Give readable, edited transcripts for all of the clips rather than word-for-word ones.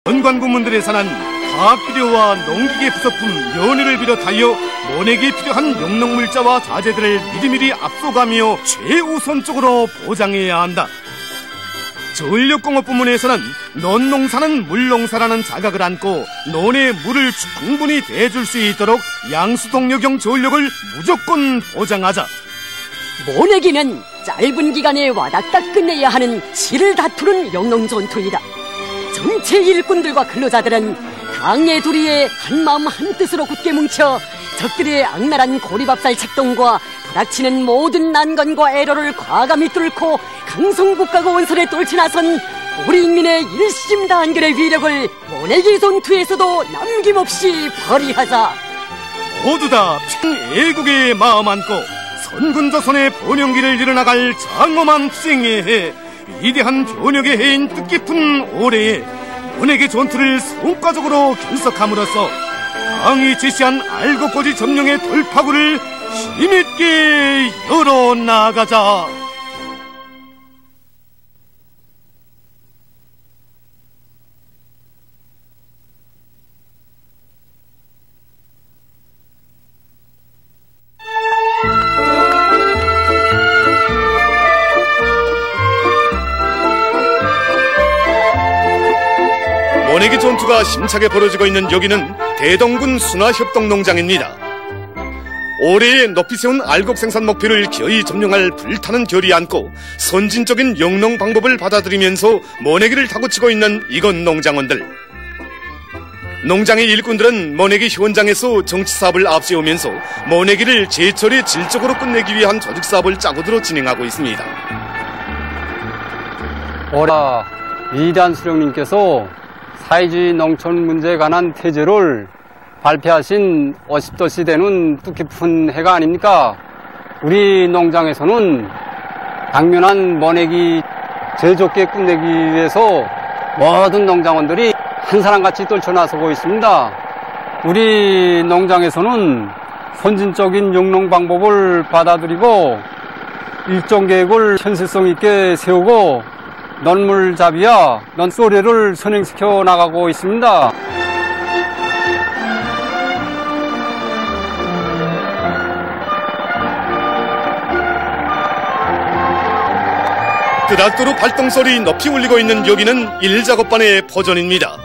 연관부문들에 사는 화학비료와 농기계 부속품, 연유를 비롯하여 모내기에 필요한 용농물자와 자재들을 미리미리 앞서가며 최우선적으로 보장해야 한다. 전력공업 부문에서는 논농사는 물농사라는 자각을 안고 논에 물을 충분히 대줄 수 있도록 양수동력형 전력을 무조건 보장하자. 모내기는 짧은 기간에 와닥닥 끝내야 하는 실을 다투는 영농전투이다. 전체 일꾼들과 근로자들은 강의 도리에 한마음 한뜻으로 굳게 뭉쳐 적들의 악랄한 고리밥살 책동과 부닥치는 모든 난관과 애로를 과감히 뚫고 강성국가고 원설에 떨쳐나선 우리 인민의 일심단결의 위력을 모내기 전투에서도 남김없이 발휘하자. 모두 다 평애국의 마음 안고 선군조선의 번영기를 이뤄나갈 장엄한 투쟁에 해 위대한 변혁의 해인 뜻깊은 올해에 모내기 전투를 성과적으로 결석함으로써 당이 제시한 알곡고지 점령의 돌파구를 힘있게 열어나가자. 모내기 전투가 힘차게 벌어지고 있는 여기는 대동군 순화협동농장입니다. 올해의 높이 세운 알곡 생산 목표를 기어이 점령할 불타는 결의 안고 선진적인 영농 방법을 받아들이면서 모내기를 타고치고 있는 이건 농장원들. 농장의 일꾼들은 모내기 현장에서 정치사업을 앞세우면서 모내기를 제철에 질적으로 끝내기 위한 조직사업을 짜고들어 진행하고 있습니다. 올해 위대한 수령님께서 사회주의 농촌 문제에 관한 태제를 발표하신 50도씨 되는 뜻깊은 해가 아닙니까? 우리 농장에서는 당면한 모내기 제좋게 끝내기 위해서 모든 농장원들이 한 사람같이 떨쳐나서고 있습니다. 우리 농장에서는 선진적인 영농 방법을 받아들이고 일정 계획을 현실성 있게 세우고 논물잡이와 논소래를 선행시켜 나가고 있습니다. 그닥도록 발동소리 높이 울리고 있는 여기는 일작업반의 포전입니다.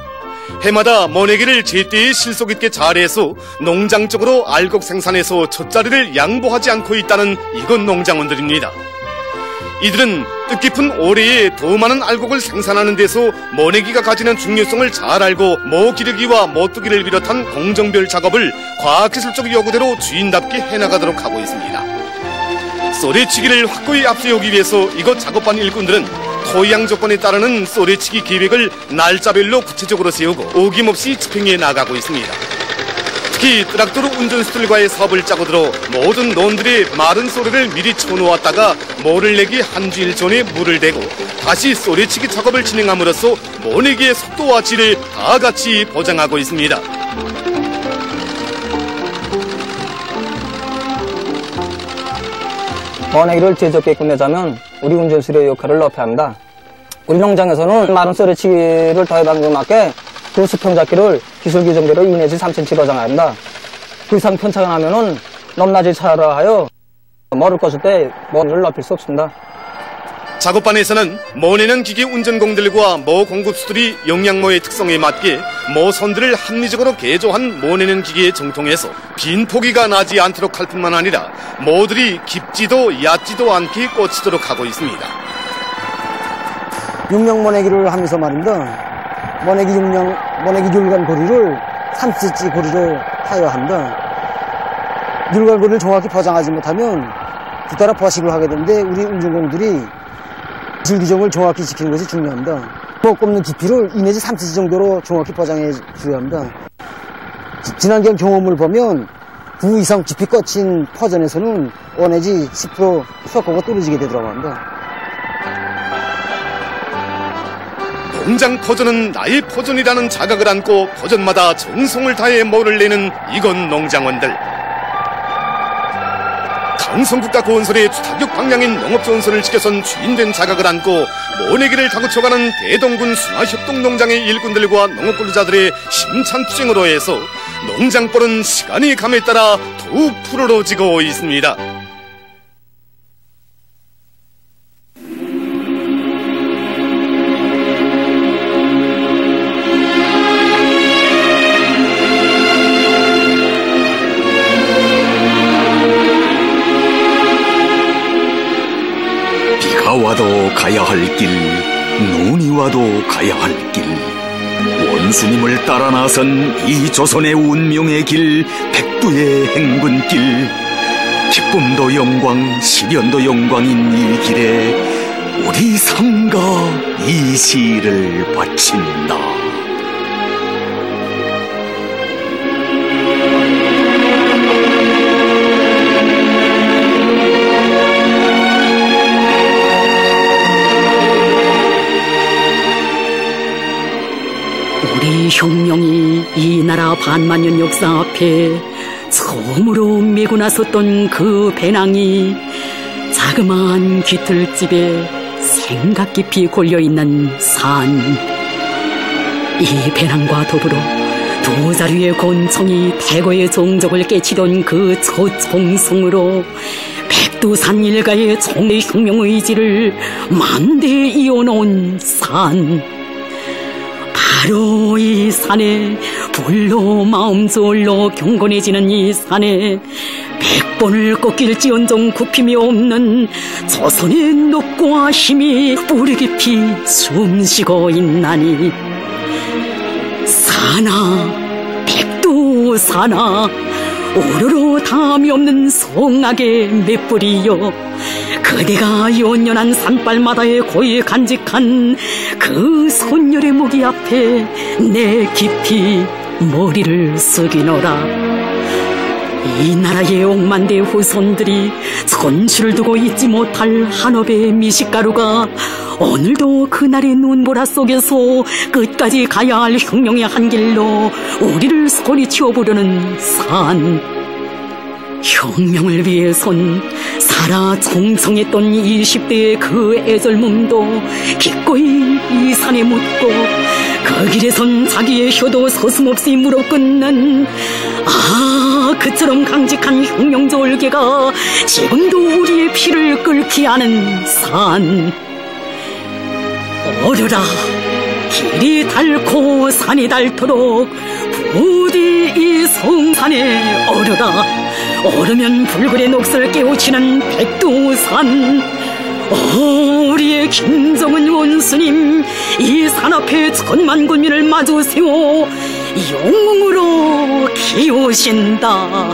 해마다 모내기를 제때에 실속 있게 잘해서 농장 쪽으로 알곡 생산해서 젖자리를 양보하지 않고 있다는 이건 농장원들입니다. 이들은 뜻깊은 올해에 더 많은 알곡을 생산하는 데서 모내기가 가지는 중요성을 잘 알고 모 기르기와 모뜨기를 비롯한 공정별 작업을 과학기술적 요구대로 주인답게 해나가도록 하고 있습니다. 쏘래치기를 확고히 앞세우기 위해서 이곳 작업반 일꾼들은 토양 조건에 따르는 쏘래치기 계획을 날짜별로 구체적으로 세우고 어김없이 집행해 나가고 있습니다. 특히 트랙터로 운전수들과의 사업을 짜고 들어 모든 논들의 마른 쏘래를 미리 쳐놓았다가 모를 내기 한 주일 전에 물을 대고 다시 쏘래치기 작업을 진행함으로써 모내기의 속도와 질을 다 같이 보장하고 있습니다. 모내기를 제좋게 끝내자면 우리 운전수의 역할을 높여야 합니다. 우리 농장에서는 마른 쏘래치기를 더해방에 맞게 그 수평 잡기를 기술 규정대로 2 내지 3cm 보장해야 합니다. 그 이상 편차가 나면은 넘나질 차라 하여 모를 껐을 때 모를 높일 수 없습니다. 작업반에서는 모내는 기계 운전공들과 모 공급수들이 영양모의 특성에 맞게 모 선들을 합리적으로 개조한 모내는 기계에 정통해서 빈 포기가 나지 않도록 할 뿐만 아니라 모들이 깊지도 얕지도 않게 꽂히도록 하고 있습니다. 육명 모내기를 하면서 말입니다. 모내기 율관 고리를 3cm 고리로 타야 합니다. 율관 고리를 정확히 포장하지 못하면 뒤따라 버식을 하게 되는데 우리 운전공들이 기술 규정을 정확히 지키는 것이 중요합니다. 꼽는 깊이를 2 내지 3cm 정도로 정확히 포장해 줘야 합니다. 지난 경험을 보면 9 이상 깊이 꽂힌 퍼전에서는 5 내지 10% 수확고가 떨어지게 되더라고 합니다. 농장 포전은 나의 포전이라는 자각을 안고 포전마다 정성을 다해 모를 내는 이건 농장원들. 강성국가 건설의 타격 방향인 농업전선을 지켜선 주인된 자각을 안고 모내기를 다구쳐가는 대동군 순화협동농장의 일꾼들과 농업근로자들의 힘찬 투쟁으로 해서 농장벌은 시간이 감에 따라 더욱 푸르러지고 있습니다. 비가 와도 가야 할 길, 눈이 와도 가야 할 길, 원수님을 따라 나선 이 조선의 운명의 길, 백두의 행군길, 기쁨도 영광, 시련도 영광인 이 길에 우리 삶과 이 시를 바친다. 우리 혁명이 이 나라 반만년 역사 앞에 처음으로 메고 나섰던 그 배낭이 자그마한 귀틀집에 생각 깊이 골려있는 산. 이 배낭과 더불어 두 자루의 권총이 대거의 종족을 깨치던 그 초총성으로 백두산 일가의 총의 혁명 의지를 만대에 이어놓은 산. 바로 이 산에 불로 마음 저울로 경건해지는 이 산에 100번을 꺾일지언정 굽힘이 없는 조선의 넋과 힘이 뿌리 깊이 숨쉬고 있나니. 산아, 백두산아, 오로로 다함이 없는 성악의 맷뿌리여, 그대가 연연한 산발마다에 고이 간직한 그 손열의 무기 앞에 내 깊이 머리를 숙이노라. 이 나라의 억만대 후손들이 천추를 두고 잊지 못할 한업의 미식가루가 오늘도 그날의 눈보라 속에서 끝까지 가야 할 혁명의 한 길로 우리를 소리치어 부르는 산. 혁명을 위해선 살아 총성했던 20대의 그 애절몸도 기꺼이 이 산에 묻고 그 길에선 자기의 혀도 서슴없이 물어 끊는 그처럼 강직한 혁명 절개가 지금도 우리의 피를 끓게 하는 산. 오르라, 길이 닳고 산이 닳도록 부디 이 성산에 오르라. 오르면 불굴의 녹슬 깨우치는 백두산. 우리의 김정은 원수님, 이 산 앞에 천만 군민을 마주 세워 영웅으로 키우신다.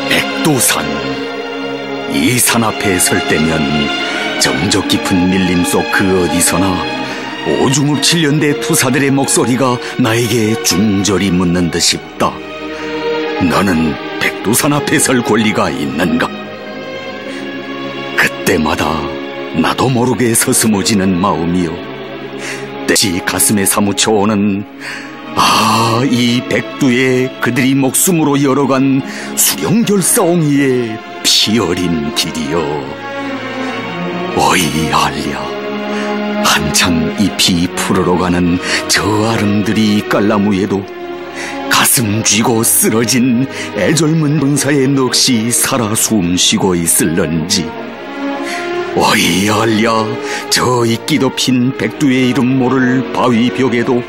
백두산, 이 산 앞에 설 때면 정적 깊은 밀림 속 그 어디서나 오중읍 7년대 투사들의 목소리가 나에게 중절히 묻는 듯 싶다. 너는 백두산 앞에 설 권리가 있는가? 그때마다 나도 모르게 서스무지는 마음이요, 때시 가슴에 사무쳐오는 이 백두에 그들이 목숨으로 열어간 수령결사옹이의 피어린 길이여. 어이 알랴, 한창 잎이 푸르러가는 저 아름드리 깔나무에도 가슴 쥐고 쓰러진 애절문 군사의 넋이 살아 숨쉬고 있을런지. 어이 알랴, 저 이끼도 핀 백두의 이름 모를 바위 벽에도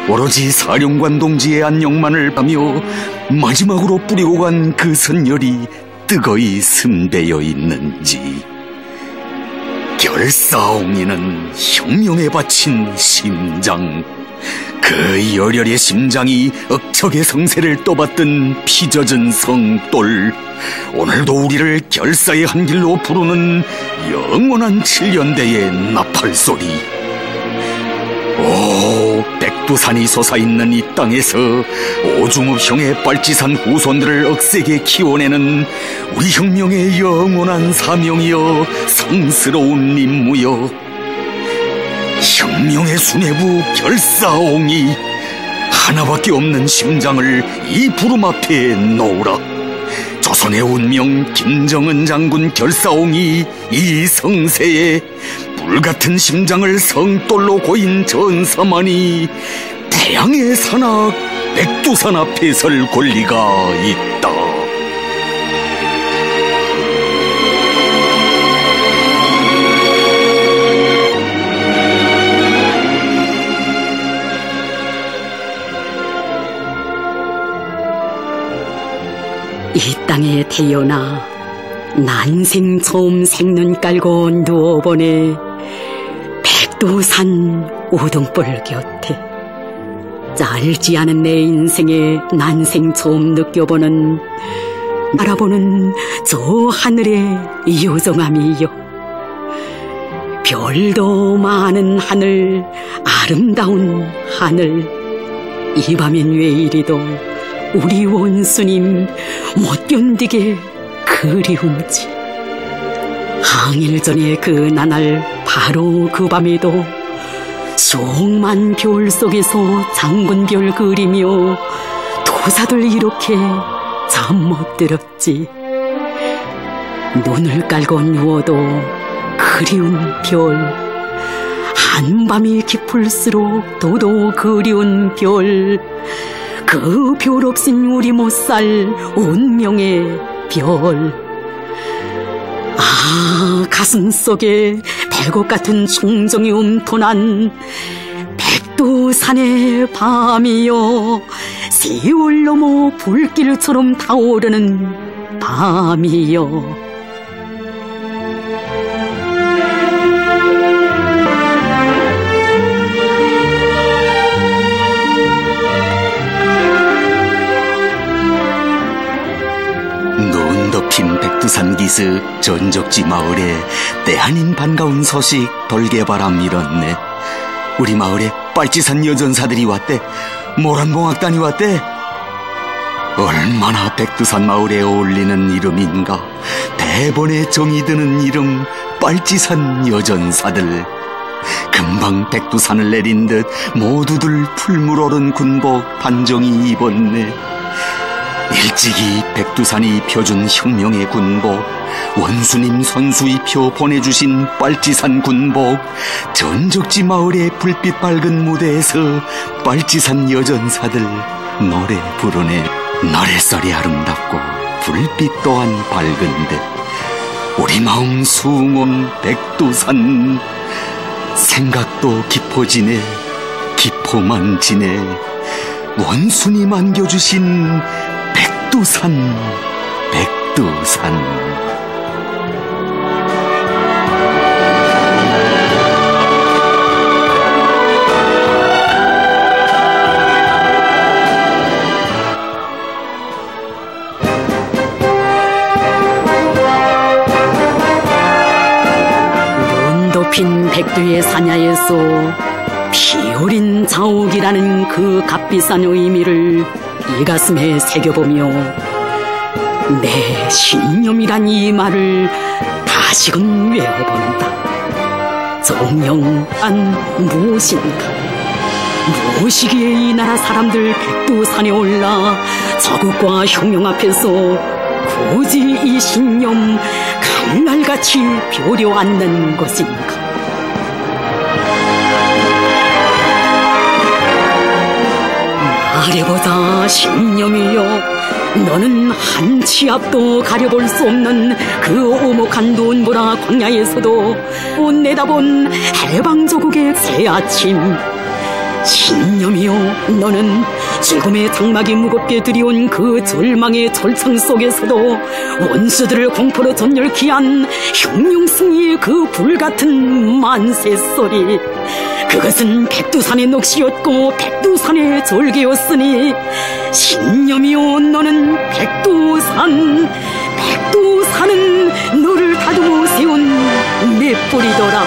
오로지 사령관 동지의 안녕만을 바며 마지막으로 뿌리고 간 그 선열이 뜨거이 숨배어 있는지. 결사옹이는 혁명에 바친 심장, 그 열혈의 심장이 억척의 성세를 떠받든 피젖은 성돌, 오늘도 우리를 결사의 한 길로 부르는 영원한 7년대의 나팔소리. 오, 백두산이 솟아있는 이 땅에서 오중업형의 빨치산 후손들을 억세게 키워내는 우리 혁명의 영원한 사명이여 성스러운 임무여. 혁명의 수뇌부 결사옹이 하나밖에 없는 심장을 이 부름 앞에 놓으라. 조선의 운명 김정은 장군 결사옹이 이 성세에 불같은 심장을 성돌로 고인 전사만이 태양의 산악 백두산 앞에 설 권리가 있다. 이 땅에 태어나 난생 처음 생눈 깔고 누워보네. 백두산 우등불 곁에 짧지 않은 내 인생에 난생 처음 느껴보는 바라보는 저 하늘의 요정함이요. 별도 많은 하늘, 아름다운 하늘. 이 밤엔 왜 이리도 우리 원수님 못 견디게 그리움지. 항일 전에 그 나날 바로 그 밤에도 수억만 별 속에서 장군별 그리며 도사들 이렇게 잠 못 들었지. 눈을 깔고 누워도 그리운 별, 한밤이 깊을수록 더더 그리운 별, 그 별 없인 우리 못 살 운명의 별. 아, 가슴 속에 백옥 같은 충정이 움터난 백두산의 밤이요, 세월 넘어 불길처럼 타오르는 밤이요. 눈 덮인 백두산 기슭 전적지 마을에 때 아닌 반가운 소식 돌개바람 일었네. 우리 마을에 빨치산 여전사들이 왔대. 모란봉악단이 왔대. 얼마나 백두산 마을에 어울리는 이름인가. 대번에 정이 드는 이름, 빨치산 여전사들. 금방 백두산을 내린 듯 모두들 풀물 오른 군복 단정히 입었네. 일찍이 백두산이 펴준 혁명의 군복, 원수님 선수 입혀 보내주신 빨치산 군복, 전적지 마을의 불빛 밝은 무대에서 빨치산 여전사들 노래 부르네. 노랫소리 아름답고 불빛 또한 밝은데 우리 마음 숭온 백두산, 생각도 깊어지네. 깊어만 지네. 원수님 안겨주신 백두산, 백두산. 눈 덮인 백두의 사냐에서 피어린 자옥이라는 그 값비싼 의미를 이 가슴에 새겨보며 내 신념이란 이 말을 다시금 외워본다. 정령란 무엇인가? 무엇이기에 이 나라 사람들 백두산에 올라 저국과 혁명 앞에서 굳이 이 신념 칼날같이 벼려 앉는 것인가? 말해보자 신념이여, 너는 한 치 앞도 가려볼 수 없는 그 오목한 눈보라 광야에서도 내다본 해방조국의 새 아침. 신념이여, 너는 죽음의 장막이 무겁게 들이온 그 절망의 절창 속에서도 원수들을 공포로 전열케 한 혁명승리의 그 불같은 만세소리, 그것은 백두산의 넋이었고 백두산의 절개였으니 신념이여, 너는 백두산, 백두산은 너를 다듬어 세운 내 뿌리더라.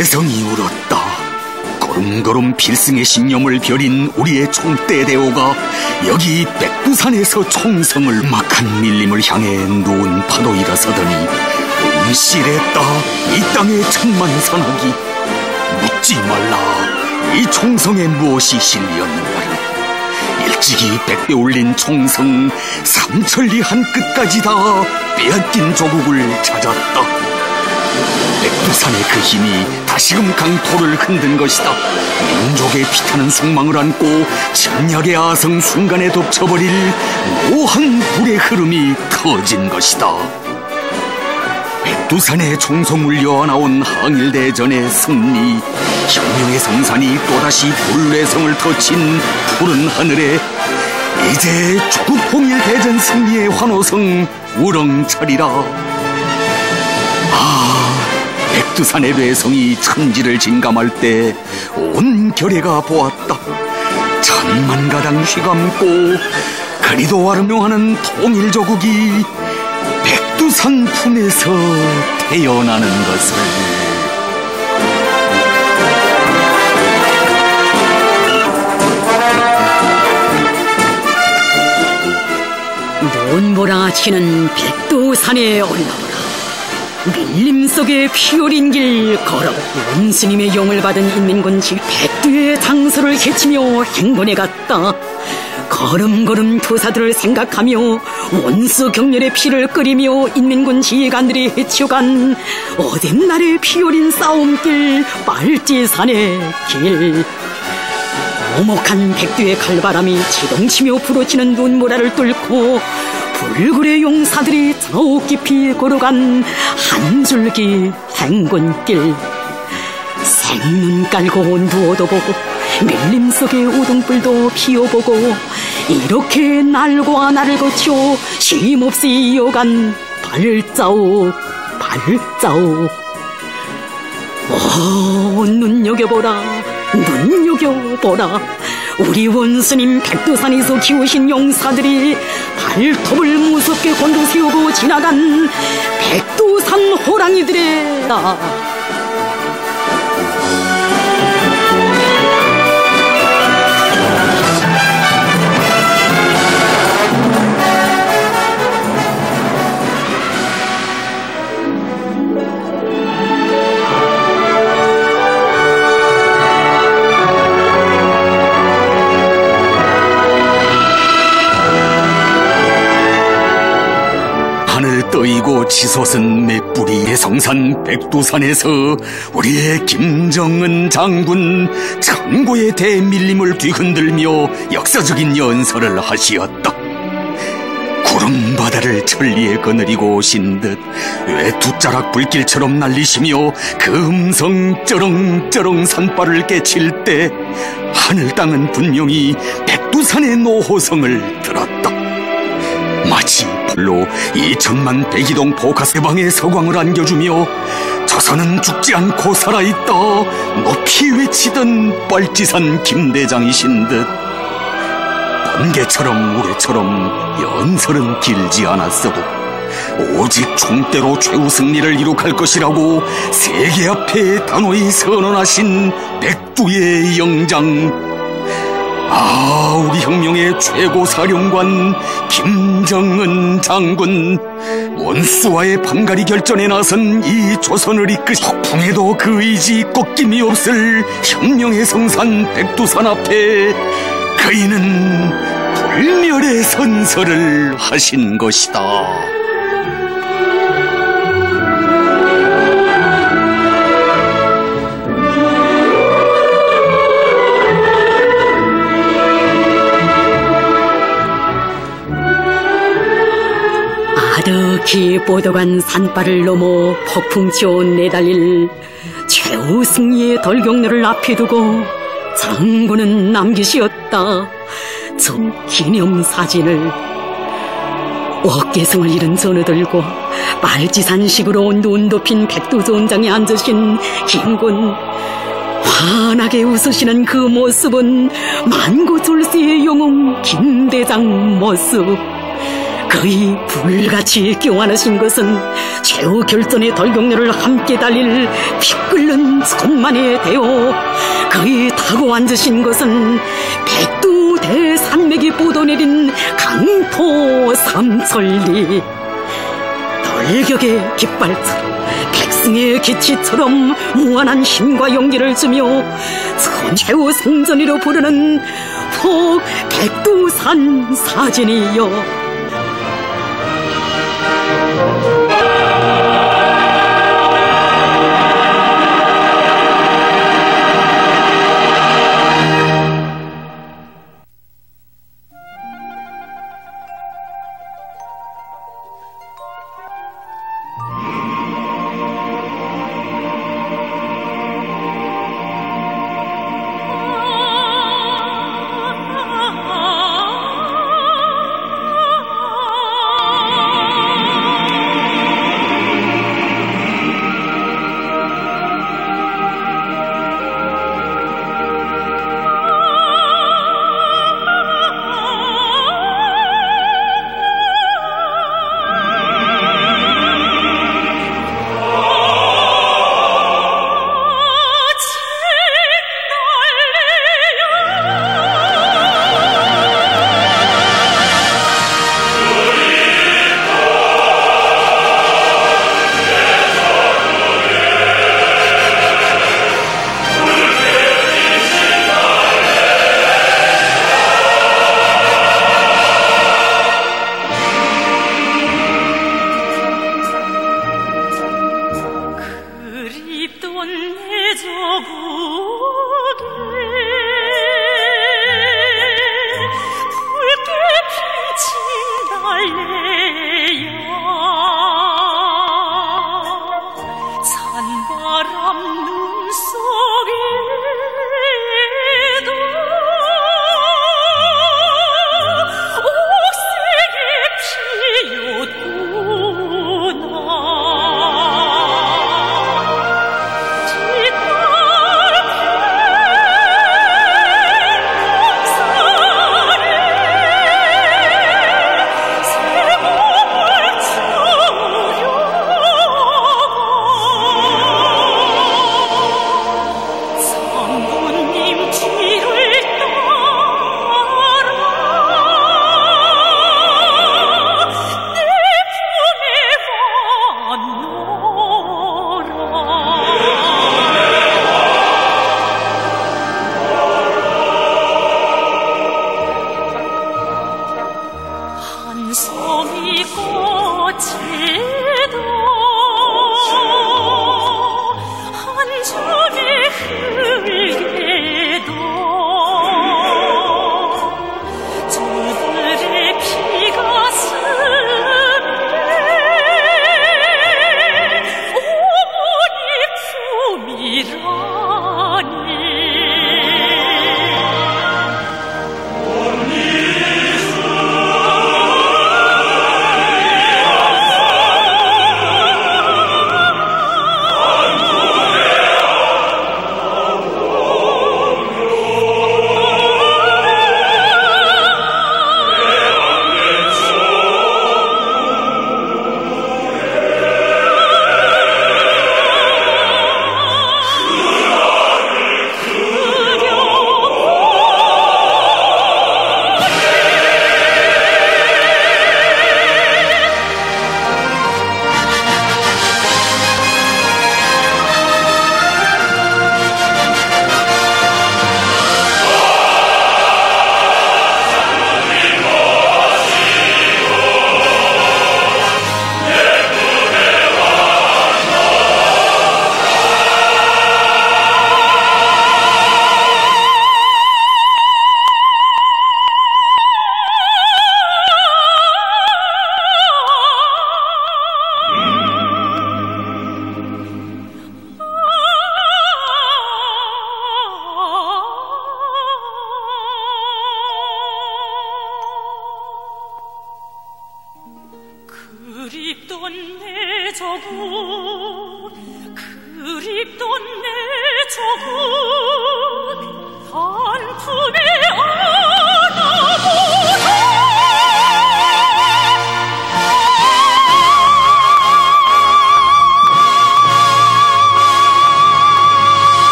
대성이 울었다. 걸음걸음 필승의 신념을 벼린 우리의 총대대오가 여기 백두산에서 총성을 막한 밀림을 향해 누운 파도 일어서더니 온실했다. 이 땅의 천만산하기. 묻지 말라. 이 총성에 무엇이 실렸는가를. 일찍이 백배 올린 총성 삼천리 한 끝까지 다 빼앗긴 조국을 찾았다. 백두산의 그 힘이 다시금 강토를 흔든 것이다. 민족의 피타는 속망을 안고 천약의 아성 순간에 덮쳐버릴 묘한 불의 흐름이 터진 것이다. 백두산의 총성을 여어나온 항일대전의 승리, 혁명의 성산이 또다시 불내성을 터친 푸른 하늘에 이제 조국통일대전 승리의 환호성 우렁차리라. 백두산의 뇌성이 천지를 진감할 때 온 결의가 보았다. 천만가당 휘감고 그리도 아름용하는 통일조국이 백두산 품에서 태어나는 것을. 눈보라치는 백두산에 올라오라. 밀림 속에 피어린 길 걸어 원수님의 용을 받은 인민군 백두의 장소를 헤치며 행군해 갔다. 걸음걸음 투사들을 생각하며 원수 경렬의 피를 끓이며 인민군 지휘관들이 헤쳐간 어딘 날에 피어린 싸움길 빨지산의 길. 오목한 백두의 칼바람이 지동치며 불어치는 눈보라를 뚫고 불굴의 용사들이 저 깊이 걸어간 한 줄기 행군길. 생눈 깔고 누워도 보고 밀림 속의 우등불도 피워보고 이렇게 날과 날을 거쳐 쉼없이 이어간 발자국 발자국. 오, 눈여겨보라 눈여겨보라. 우리 원수님 백두산에서 키우신 용사들이 발톱을 무섭게 곤두 세우고 지나간 백두산 호랑이들의 떠이고 치솟은 맷불이 성산 백두산에서 우리의 김정은 장군 천고의 대밀림을 뒤흔들며 역사적인 연설을 하시었다. 구름바다를 천리에 거느리고 오신 듯 외투자락 불길처럼 날리시며 그 음성 쩌렁쩌렁 산발을 깨칠 때 하늘 땅은 분명히 백두산의 노호성을 들었다. 마치 불로 2000만 백이동 포카세방의 서광을 안겨주며 조선은 죽지 않고 살아있다 높이 외치던 빨지산 김대장이신 듯 번개처럼 우레처럼 연설은 길지 않았어도 오직 총대로 최후 승리를 이룩할 것이라고 세계 앞에 단호히 선언하신 백두의 영장. 우리 혁명의 최고 사령관 김정은 장군, 원수와의 판가리 결전에 나선 이 조선을 이끄시 폭풍에도 그 의지 꺾임이 없을 혁명의 성산 백두산 앞에 그이는 불멸의 선서를 하신 것이다. 아득히 뻗어간 산발을 넘어 폭풍치어 내달릴 최후 승리의 덜경로를 앞에 두고 장군은 남기시었다. 저 기념사진을. 어깨성을 잃은 전우들과 빨지산식으로 눈 덮인 백두전장에 앉으신 김군. 환하게 웃으시는 그 모습은 만고졸세의 영웅 김대장 모습. 그의 불같이 교환하신 것은 최후 결선의 덜경로를 함께 달릴 피 끓는 천만의 대호. 그의 타고 앉으신 것은 백두 대산맥이 뻗어내린 강토 삼천리. 널격의 깃발처럼 백승의 기치처럼 무한한 힘과 용기를 주며 최후 성전이로 부르는 폭 백두산 사진이여.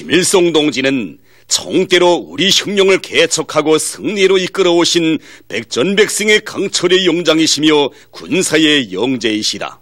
김일성 동지는 총대로 우리 혁명을 개척하고 승리로 이끌어오신 백전백승의 강철의 용장이시며 군사의 영재이시다.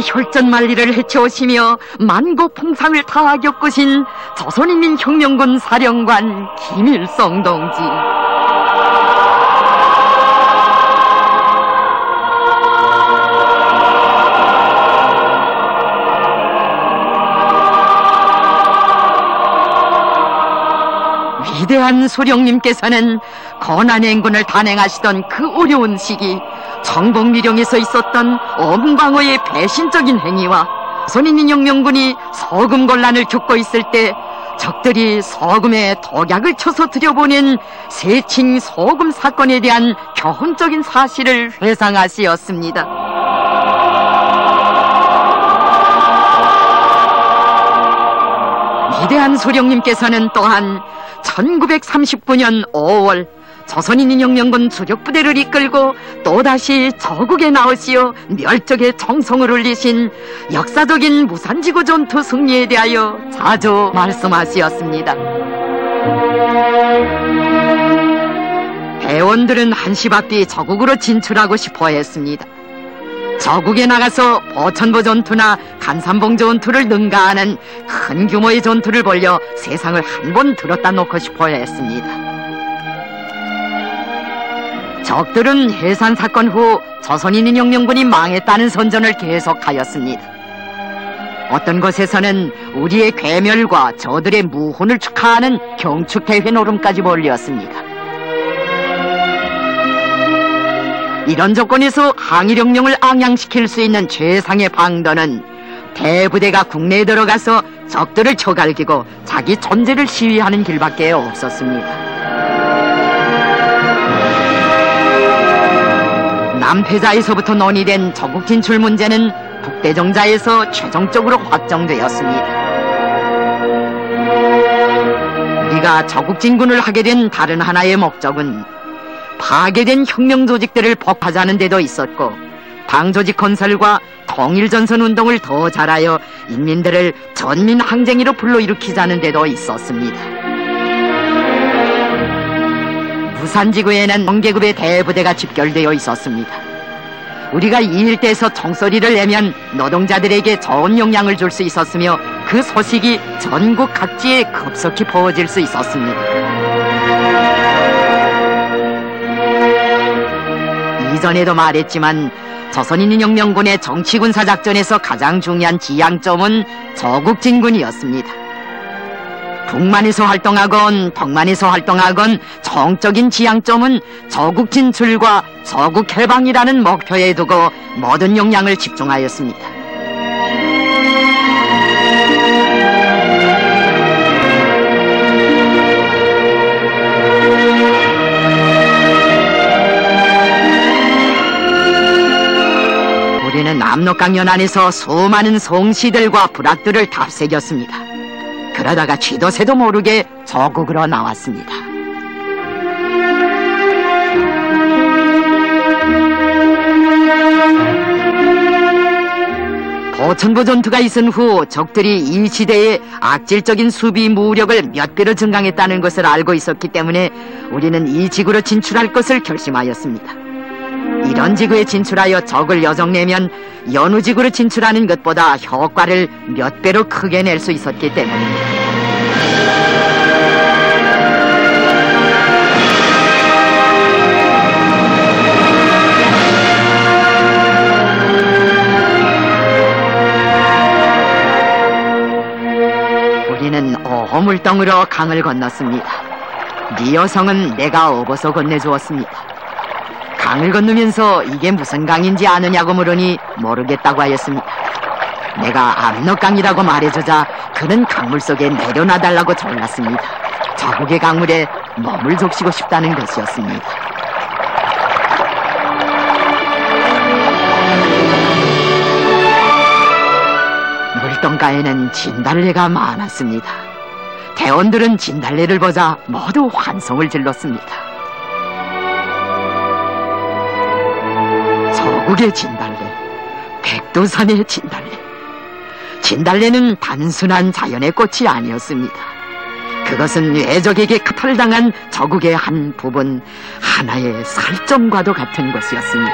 혈전만리를 헤쳐오시며 만고풍상을 다 겪으신 조선인민혁명군 사령관 김일성 동지. 위대한 소령님께서는 건안행군을 단행하시던 그 어려운 시기 정복미령에서 있었던 엄방어의 배신적인 행위와 조선인민혁명군이 서금곤란을 겪고 있을 때 적들이 서금에 독약을 쳐서 들여보낸 세칭 서금 사건에 대한 교훈적인 사실을 회상하시었습니다. 위대한 소령님께서는 또한 1939년 5월 조선인민혁명군 주력부대를 이끌고 또다시 저국에 나오시어 멸적의 정성을 울리신 역사적인 무산지구 전투 승리에 대하여 자주 말씀하시었습니다. 대원들은 한시바삐 저국으로 진출하고 싶어 했습니다. 저국에 나가서 보천보 전투나 간산봉 전투를 능가하는 큰 규모의 전투를 벌여 세상을 한 번 들었다 놓고 싶어 했습니다. 적들은 해산 사건 후 조선인민혁명군이 망했다는 선전을 계속하였습니다. 어떤 곳에서는 우리의 괴멸과 저들의 무혼을 축하하는 경축대회 노름까지 몰렸습니다. 이런 조건에서 항일혁명을 앙양시킬 수 있는 최상의 방도는 대부대가 국내에 들어가서 적들을 쳐갈기고 자기 존재를 시위하는 길밖에 없었습니다. 남패자에서부터 논의된 저국 진출 문제는 북대정자에서 최종적으로 확정되었습니다. 우리가 저국 진군을 하게 된 다른 하나의 목적은 파괴된 혁명 조직들을 복하자는 데도 있었고, 당조직 건설과 통일전선 운동을 더 잘하여 인민들을 전민 항쟁이로 불러일으키자는 데도 있었습니다. 무산지구에는 정계급의 대부대가 집결되어 있었습니다. 우리가 이 일대에서 총소리를 내면 노동자들에게 좋은 영향을 줄 수 있었으며 그 소식이 전국 각지에 급속히 퍼질 수 있었습니다. 이전에도 말했지만 조선인민혁명군의 정치군사 작전에서 가장 중요한 지향점은 저국 진군이었습니다. 북만에서 활동하건 동만에서 활동하건 총적인 지향점은 저국 진출과 저국 해방이라는 목표에 두고 모든 역량을 집중하였습니다. 우리는 압록강연 안에서 수많은 성시들과 불악들을 답새겼습니다. 그러다가 쥐도 새도 모르게 저국으로 나왔습니다. 보천보 전투가 있은 후 적들이 이 시대에 악질적인 수비 무력을 몇 배로 증강했다는 것을 알고 있었기 때문에 우리는 이 지구로 진출할 것을 결심하였습니다. 이런 지구에 진출하여 적을 여정내면 여느 지구로 진출하는 것보다 효과를 몇 배로 크게 낼 수 있었기 때문입니다. 물덩으로 강을 건넜습니다. 네 여성은 내가 업어서 건네주었습니다. 강을 건너면서 이게 무슨 강인지 아느냐고 물으니 모르겠다고 하였습니다. 내가 압록강이라고 말해주자 그는 강물 속에 내려놔달라고 졸랐습니다. 저국의 강물에 몸을 적시고 싶다는 것이었습니다. 물동가에는 진달래가 많았습니다. 대원들은 진달래를 보자 모두 환성을 질렀습니다. 저국의 진달래, 백두산의 진달래. 진달래는 단순한 자연의 꽃이 아니었습니다. 그것은 외적에게 카탈당한 저국의 한 부분, 하나의 살점과도 같은 것이었습니다.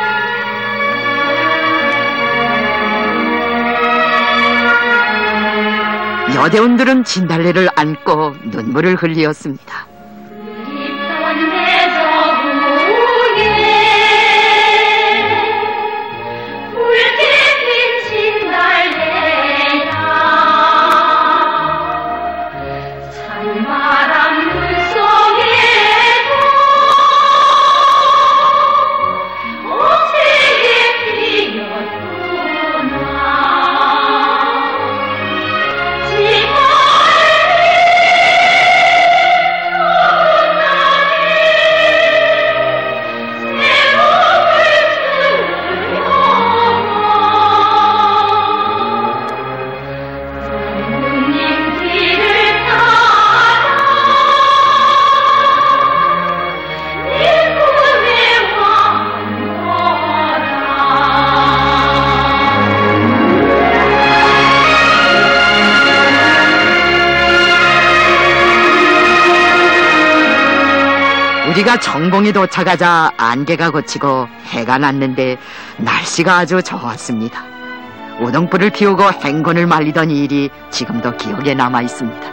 여대원들은 진달래를 안고 눈물을 흘리었습니다. 우리가 정봉에 도착하자 안개가 걷히고 해가 났는데 날씨가 아주 좋았습니다. 우동불을 피우고 행군을 말리던 일이 지금도 기억에 남아 있습니다.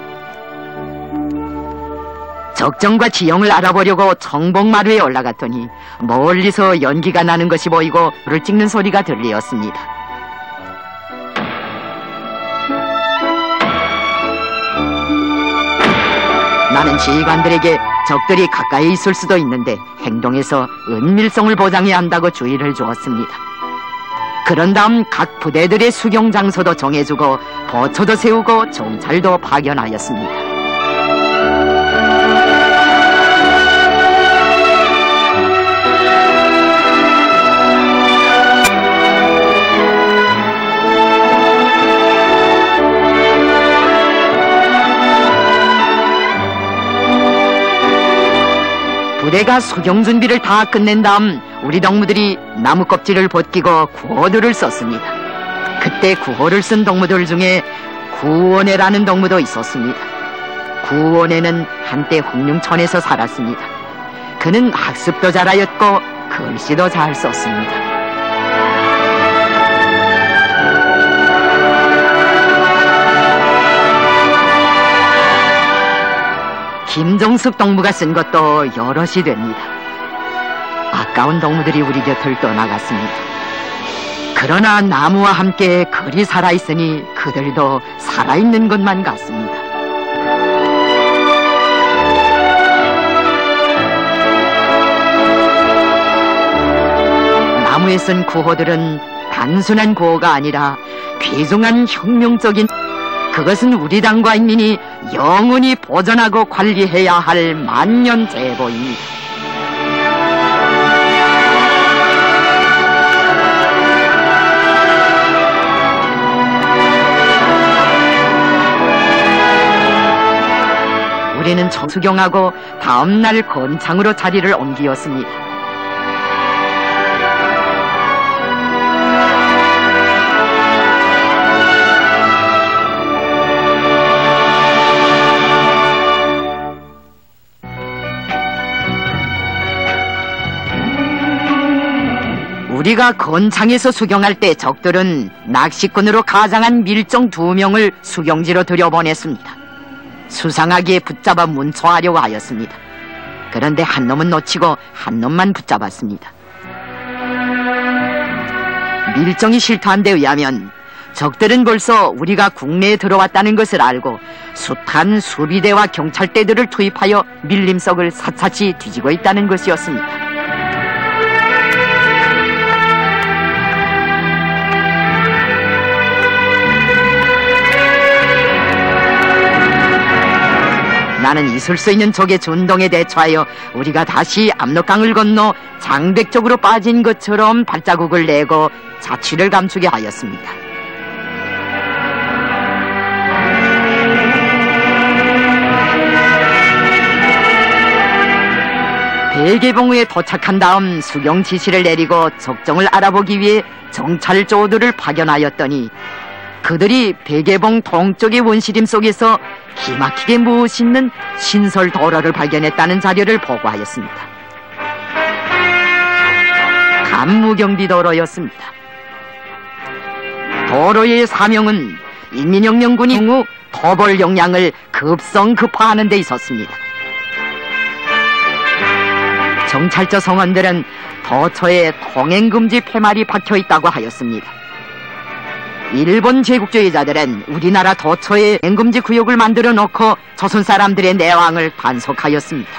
적정과 지형을 알아보려고 정봉마루에 올라갔더니 멀리서 연기가 나는 것이 보이고 불을 찍는 소리가 들리었습니다. 나는 지휘관들에게 적들이 가까이 있을 수도 있는데 행동에서 은밀성을 보장해야 한다고 주의를 주었습니다. 그런 다음 각 부대들의 수경 장소도 정해주고 보초도 세우고 정찰도 파견하였습니다. 부대가 수경 준비를 다 끝낸 다음 우리 동무들이 나무 껍질을 벗기고 구호들을 썼습니다. 그때 구호를 쓴 동무들 중에 구원회라는 동무도 있었습니다. 구원회는 한때 홍룡천에서 살았습니다. 그는 학습도 잘하였고 글씨도 잘 썼습니다. 김종숙 동무가 쓴 것도 여럿이 됩니다. 아까운 동무들이 우리 곁을 떠나갔습니다. 그러나 나무와 함께 글이 살아있으니 그들도 살아있는 것만 같습니다. 나무에 쓴 구호들은 단순한 구호가 아니라 귀중한 혁명적인, 그것은 우리 당과 인민이 영원히 보존하고 관리해야 할 만년 제보입니다. 우리는 수경하고 다음날 건창으로 자리를 옮기었습니다. 우리가 건창에서 수경할 때 적들은 낚시꾼으로 가장한 밀정 2명을 수경지로 들여보냈습니다. 수상하게 붙잡아 문초하려고 하였습니다. 그런데 한 놈은 놓치고 한 놈만 붙잡았습니다. 밀정이 실토한 데 의하면 적들은 벌써 우리가 국내에 들어왔다는 것을 알고 숱한 수비대와 경찰대들을 투입하여 밀림석을 샅샅이 뒤지고 있다는 것이었습니다. 나는 있을 수 있는 적의 준동에 대처하여 우리가 다시 압록강을 건너 장백 쪽으로 빠진 것처럼 발자국을 내고 자취를 감추게 하였습니다. 대개봉에 도착한 다음 수경 지시를 내리고 적정을 알아보기 위해 정찰조들을 파견하였더니 그들이 대개봉 동쪽의 원시림 속에서 기막히게 멋있는 신설 도로를 발견했다는 자료를 보고하였습니다. 감무경비 도로였습니다. 도로의 사명은 인민혁명군이 후 토벌 역량을 급성급화하는 데 있었습니다. 정찰저 성원들은 도처에 통행금지 폐말이 박혀있다고 하였습니다. 일본 제국주의자들은 우리나라 도처에 통행금지 구역을 만들어 놓고 조선 사람들의 내왕을 단속하였습니다.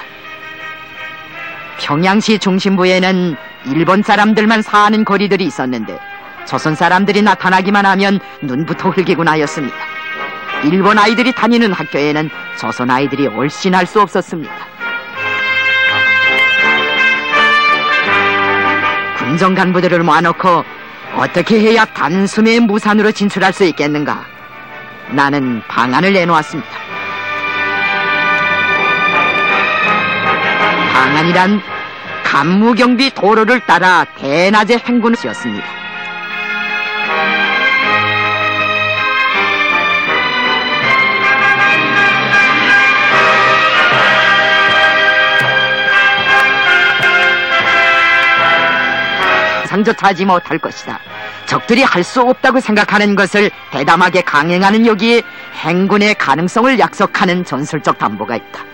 평양시 중심부에는 일본 사람들만 사는 거리들이 있었는데 조선 사람들이 나타나기만 하면 눈부터 흘기곤 하였습니다. 일본 아이들이 다니는 학교에는 조선 아이들이 올신할 수 없었습니다. 군정 간부들을 모아놓고 어떻게 해야 단숨에 무산으로 진출할 수 있겠는가? 나는 방안을 내놓았습니다. 방안이란 감무경비 도로를 따라 대낮에 행군을 지었습니다. 상조차 하지 못할 것이다. 적들이 할 수 없다고 생각하는 것을 대담하게 강행하는 여기에 행군의 가능성을 약속하는 전술적 담보가 있다.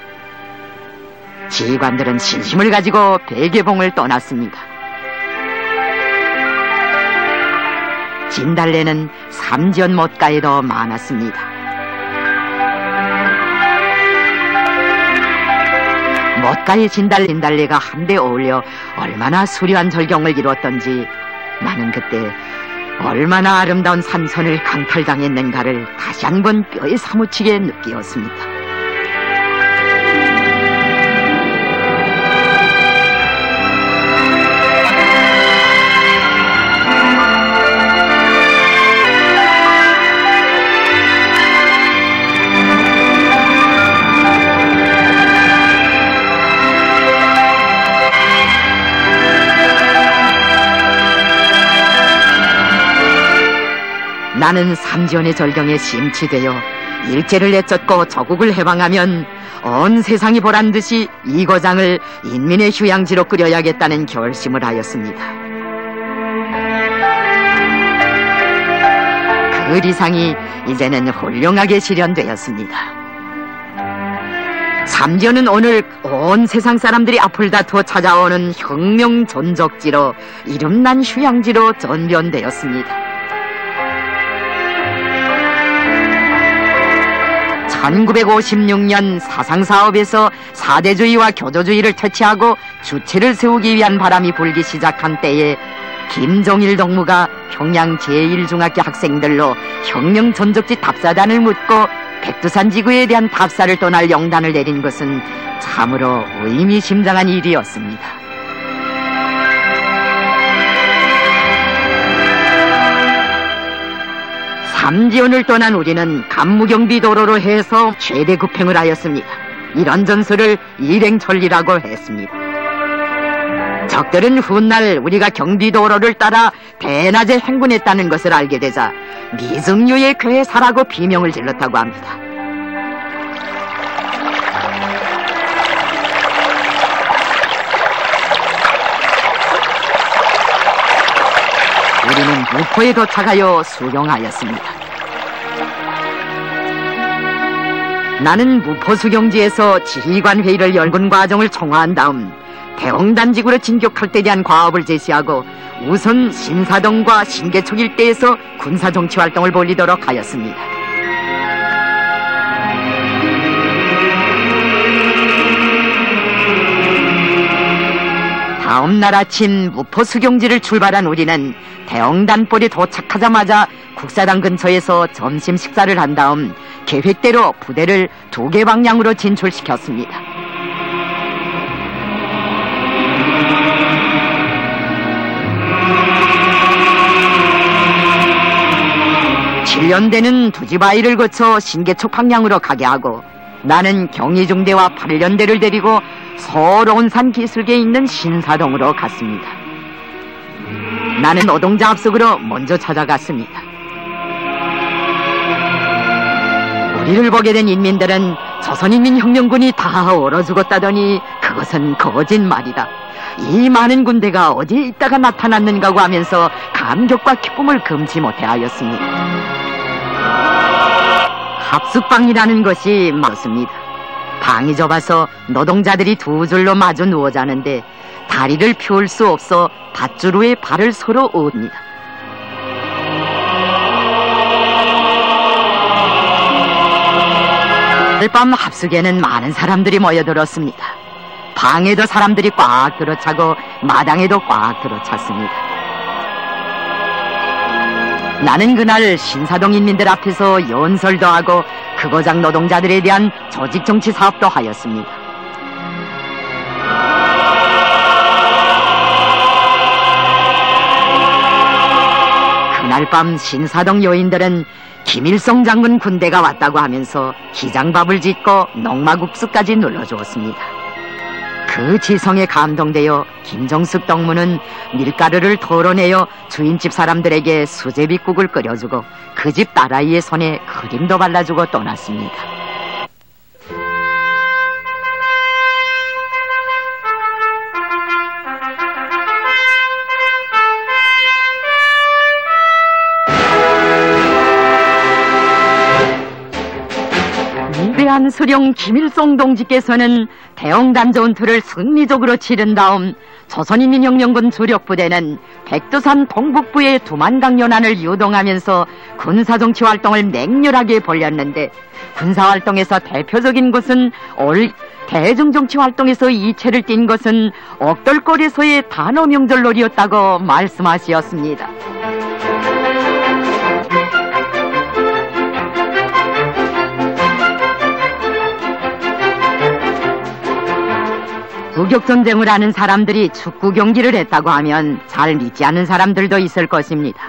지휘관들은 신심을 가지고 대개봉을 떠났습니다. 진달래는 삼지연 못가에도 많았습니다. 못가의 진달래가 한데 어울려 얼마나 수려한 절경을 이루었던지 나는 그때 얼마나 아름다운 산선을 강탈당했는가를 다시 한번 뼈에 사무치게 느끼었습니다. 나는 삼지연의 절경에 심취되어 일제를 내쫓고 조국을 해방하면 온 세상이 보란 듯이 이 고장을 인민의 휴양지로 끓여야겠다는 결심을 하였습니다. 그 리상이 이제는 훌륭하게 실현되었습니다. 삼지연은 오늘 온 세상 사람들이 앞을 다투어 찾아오는 혁명 전적지로 이름난 휴양지로 전변되었습니다. 1956년 사상사업에서 사대주의와 교조주의를 퇴치하고 주체를 세우기 위한 바람이 불기 시작한 때에 김종일 동무가 평양 제1중학교 학생들로 혁명 전적지 답사단을 묻고 백두산 지구에 대한 답사를 떠날 영단을 내린 것은 참으로 의미심장한 일이었습니다. 삼지연을 떠난 우리는 감무경비 도로로 해서 최대 급행을 하였습니다. 이런 전술을 일행천리라고 했습니다. 적들은 훗날 우리가 경비도로를 따라 대낮에 행군했다는 것을 알게 되자 미승류의 괴사라고 비명을 질렀다고 합니다. 우리는 목포에 도착하여 수용하였습니다. 나는 무포수경지에서 지휘관 회의를 열군 과정을 총화한 다음 대홍단지구로 진격할 때 대한 과업을 제시하고 우선 신사동과 신계촉 일대에서 군사정치 활동을 벌이도록 하였습니다. 다음 날 아침 무포수경지를 출발한 우리는 대홍단벌이 도착하자마자 국사당 근처에서 점심 식사를 한 다음 계획대로 부대를 2개 방향으로 진출시켰습니다. 칠련대는 두지바이를 거쳐 신계촉 방향으로 가게 하고 나는 경의중대와 8년대를 데리고 서론산 기슭에 있는 신사동으로 갔습니다. 나는 노동자 합숙으로 먼저 찾아갔습니다. 우리를 보게 된 인민들은 조선인민혁명군이 다 얼어 죽었다더니 그것은 거짓말이다. 이 많은 군대가 어디에 있다가 나타났는가고 하면서 감격과 기쁨을 금치 못해 하였습니다. 합숙방이라는 것이 맞습니다. 방이 좁아서 노동자들이 2줄로 마주 누워 자는데 다리를 펴올 수 없어 밧줄 위에 발을 서로 얹습니다. 밤 합숙에는 많은 사람들이 모여들었습니다. 방에도 사람들이 꽉 들어차고 마당에도 꽉 들어찼습니다. 나는 그날 신사동 인민들 앞에서 연설도 하고 극거장 노동자들에 대한 조직정치 사업도 하였습니다. 그날 밤 신사동 여인들은 김일성 장군 군대가 왔다고 하면서 기장밥을 짓고 농마국수까지 눌러주었습니다. 그 지성에 감동되어 김정숙 동무는 밀가루를 덜어내어 주인집 사람들에게 수제비국을 끓여주고 그 집 딸아이의 손에 크림도 발라주고 떠났습니다. 위대한 수령 김일성 동지께서는 대홍단 전투를 승리적으로 치른 다음 조선인민혁명군 주력부대는 백두산 동북부의 두만강 연안을 유동하면서 군사정치 활동을 맹렬하게 벌였는데 군사활동에서 대표적인 것은 올 대중정치 활동에서 이체를 띈 것은 옥돌거리에서의 단오명절놀이였다고 말씀하시었습니다. 부격전쟁을 하는 사람들이 축구 경기를 했다고 하면 잘 믿지 않는 사람들도 있을 것입니다.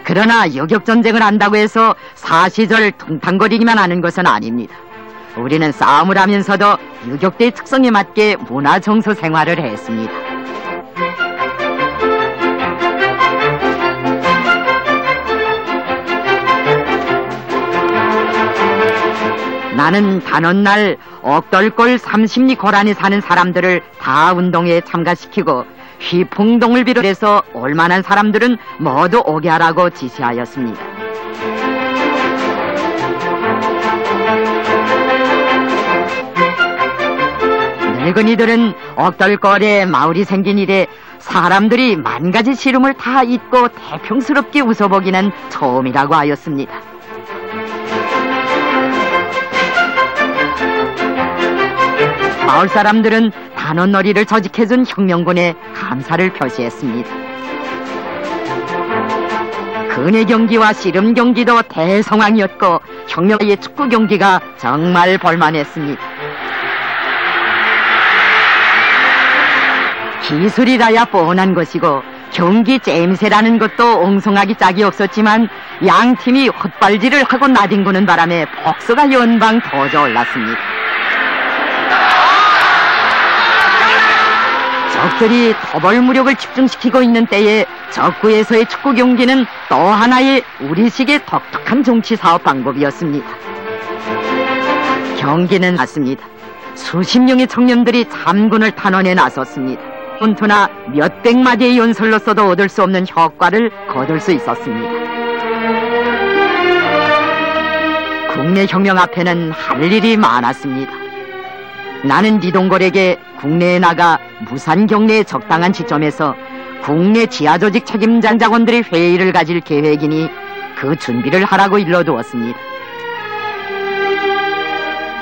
그러나 여격전쟁을 한다고 해서 사시절 퉁탕거리기만 하는 것은 아닙니다. 우리는 싸움을 하면서도 유격대의 특성에 맞게 문화정서 생활을 했습니다. 나는 단오날 옥돌골 30리 고란에 사는 사람들을 다 운동에 참가시키고 휘풍동을 비롯해서 올만한 사람들은 모두 오게 하라고 지시하였습니다. 늙은이들은 옥돌골에 마을이 생긴 이래 사람들이 만가지 시름을 다 잊고 대평스럽게 웃어보기는 처음이라고 하였습니다. 마을 사람들은 단오놀이를 조직해준 혁명군에 감사를 표시했습니다. 근회 경기와 씨름 경기도 대성황이었고 혁명의 축구 경기가 정말 볼만했습니다. 기술이라야 뻔한 것이고 경기 잼새라는 것도 엉성하기 짝이 없었지만 양 팀이 헛발질을 하고 나뒹구는 바람에 복수가 연방 터져 올랐습니다. 적들이 토벌 무력을 집중시키고 있는 때에 적구에서의 축구 경기는 또 하나의 우리식의 독특한 정치 사업 방법이었습니다. 경기는 맞습니다. 수십 명의 청년들이 잠군을 탄원에 나섰습니다. 훈투나 몇백 마디의 연설로서도 얻을 수 없는 효과를 거둘 수 있었습니다. 국내 혁명 앞에는 할 일이 많았습니다. 나는 리동걸에게 국내에 나가 무산 경례에 적당한 시점에서 국내 지하조직 책임장자원들의 회의를 가질 계획이니 그 준비를 하라고 일러두었습니다.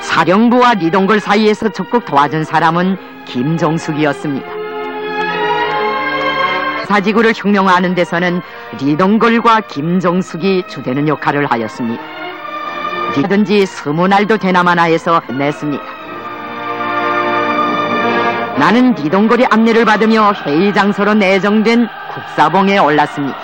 사령부와 리동걸 사이에서 적극 도와준 사람은 김정숙이었습니다. 사지구를 혁명화하는 데서는 리동걸과 김정숙이 주되는 역할을 하였습니다. 뭐든지 스무날도 되나마나 해서 냈습니다. 나는 리동걸의 안내를 받으며 회의 장소로 내정된 국사봉에 올랐습니다.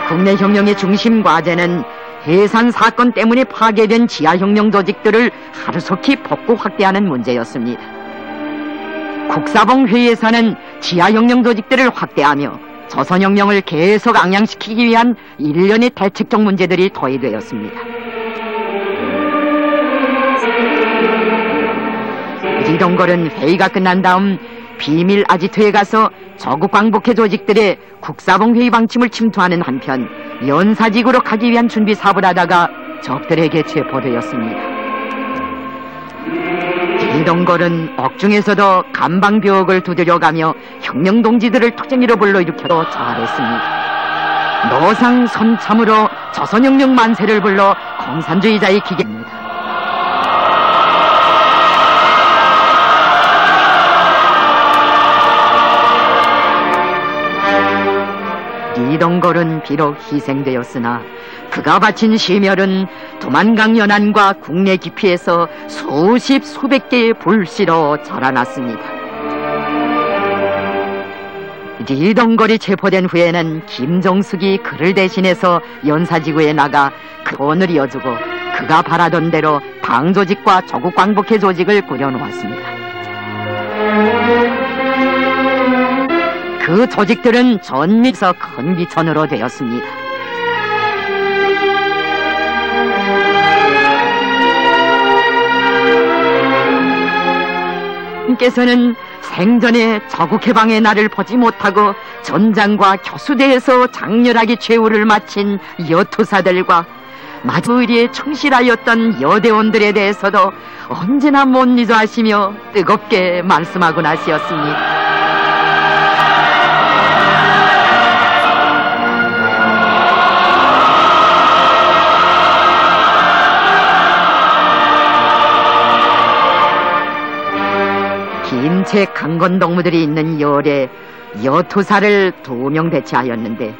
국내 혁명의 중심 과제는 해산 사건 때문에 파괴된 지하혁명 조직들을 하루속히 복구 확대하는 문제였습니다. 국사봉 회의에서는 지하혁명 조직들을 확대하며 조선혁명을 계속 앙양시키기 위한 일련의 대책적 문제들이 토의되었습니다. 리동걸은 회의가 끝난 다음 비밀 아지트에 가서 저국 광복회 조직들의 국사봉 회의 방침을 침투하는 한편 연사직으로 가기 위한 준비 사업을 하다가 적들에게 체포되었습니다. 리동걸은 억중에서도 감방벽을 두드려가며 혁명동지들을 투쟁이로 불러일으켜 잘했습니다. 노상 선참으로 조선혁명 만세를 불러 공산주의자의 기계입니다. 리동걸은 비록 희생되었으나 그가 바친 시멸은 두만강 연안과 국내 깊이에서 수십 수백 개의 불씨로 자라났습니다. 리동걸이 체포된 후에는 김정숙이 그를 대신해서 연사지구에 나가 그 돈을 이어주고 그가 바라던 대로 당조직과 조국광복회 조직을 꾸려놓았습니다. 그 조직들은 전미에서 큰 기천으로 되었습니다. 께서는 생전에 조국해방의 날을 보지 못하고 전장과 교수대에서 장렬하게 최후를 마친 여투사들과 마주의리에 충실하였던 여대원들에 대해서도 언제나 못 잊어 하시며 뜨겁게 말씀하고 나시었습니다. 김체 강건동무들이 있는 열에 여투사를 2명 배치하였는데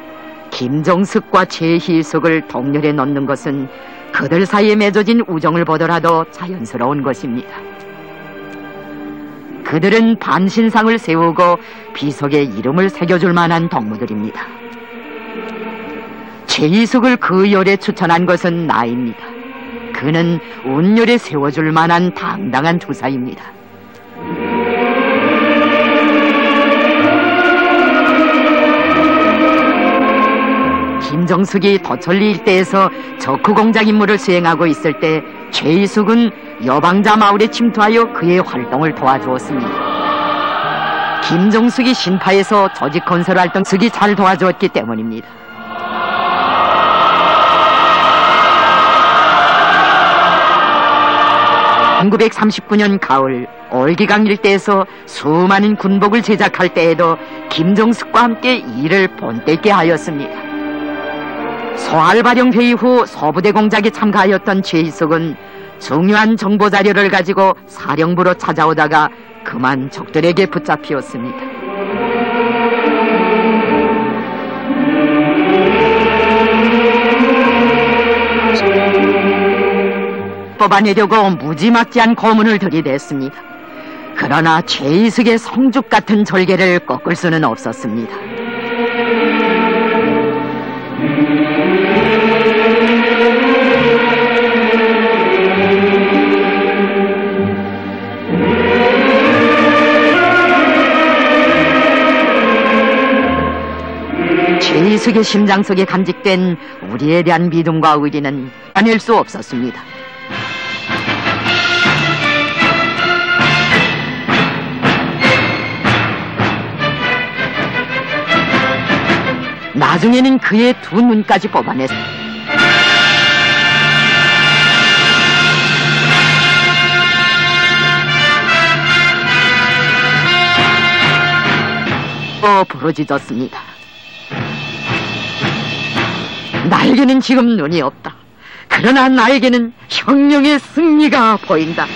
김정숙과 최희숙을 동렬에 넣는 것은 그들 사이에 맺어진 우정을 보더라도 자연스러운 것입니다. 그들은 반신상을 세우고 비석에 이름을 새겨줄 만한 동무들입니다. 최희숙을 그 열에 추천한 것은 나입니다. 그는 운열에 세워줄 만한 당당한 투사입니다. 김정숙이 도천리 일대에서 적후공작 임무를 수행하고 있을 때 최희숙은 여방자 마을에 침투하여 그의 활동을 도와주었습니다. 김정숙이 신파에서 조직 건설 활동 즉이 잘 도와주었기 때문입니다. (1939년) 가을 올기강 일대에서 수많은 군복을 제작할 때에도 김정숙과 함께 일을 본때있게 하였습니다. 소알발령 회의 후 소부대 공작에 참가하였던 최희숙은 중요한 정보자료를 가지고 사령부로 찾아오다가 그만 적들에게 붙잡히었습니다. 뽑아내려고 무지막지한 고문을 들이댔습니다. 그러나 최희숙의 성죽 같은 절개를 꺾을 수는 없었습니다. 최희숙의 심장 속에 간직된 우리에 대한 믿음과 의리는 아닐 수 없었습니다. 나중에는 그의 두 눈까지 뽑아냈습니다. 부러지졌습니다. 나에게는 지금 눈이 없다. 그러나 나에게는 혁명의 승리가 보인다.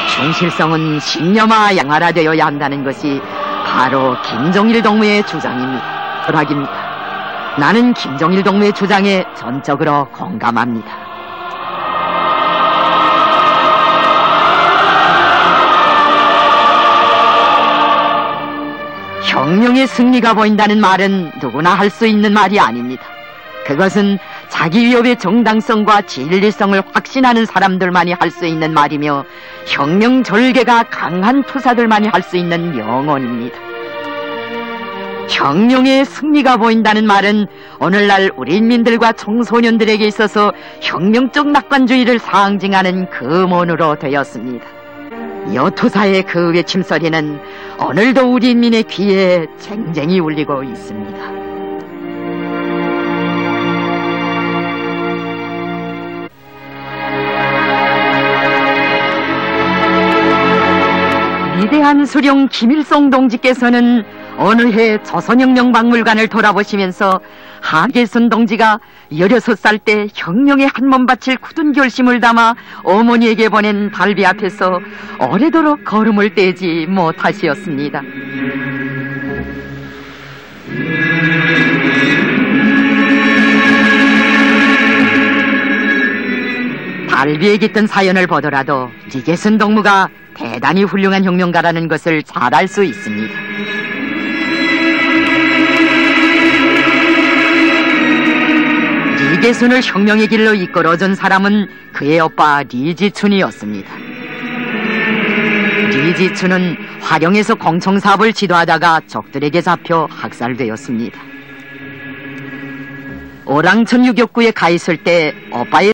충실성은 신념화 양화라되어야 한다는 것이 바로 김정일 동무의 주장입니다. 철학입니다. 나는 김정일 동무의 주장에 전적으로 공감합니다. 혁명의 승리가 보인다는 말은 누구나 할 수 있는 말이 아닙니다. 그것은 자기 위협의 정당성과 진리성을 확신하는 사람들만이 할 수 있는 말이며 혁명 절개가 강한 투사들만이 할 수 있는 명언입니다. 혁명의 승리가 보인다는 말은 오늘날 우리 인민들과 청소년들에게 있어서 혁명적 낙관주의를 상징하는 금원으로 되었습니다. 여투사의 그 외침소리는 오늘도 우리 인민의 귀에 쟁쟁이 울리고 있습니다. 위대한 수령 김일성 동지께서는 어느 해 조선혁명박물관을 돌아보시면서 한계순 동지가 16살 때 혁명에 한 몸 바칠 굳은 결심을 담아 어머니에게 보낸 달비 앞에서 오래도록 걸음을 떼지 못하시었습니다. 달비에 깃든 사연을 보더라도 리계순 동무가 대단히 훌륭한 혁명가라는 것을 잘 알 수 있습니다. 리계순을 혁명의 길로 이끌어준 사람은 그의 오빠 리지춘이었습니다. 리지춘은 화령에서 공청사업을 지도하다가 적들에게 잡혀 학살되었습니다. 오랑천 유격구에 가 있을 때 오빠의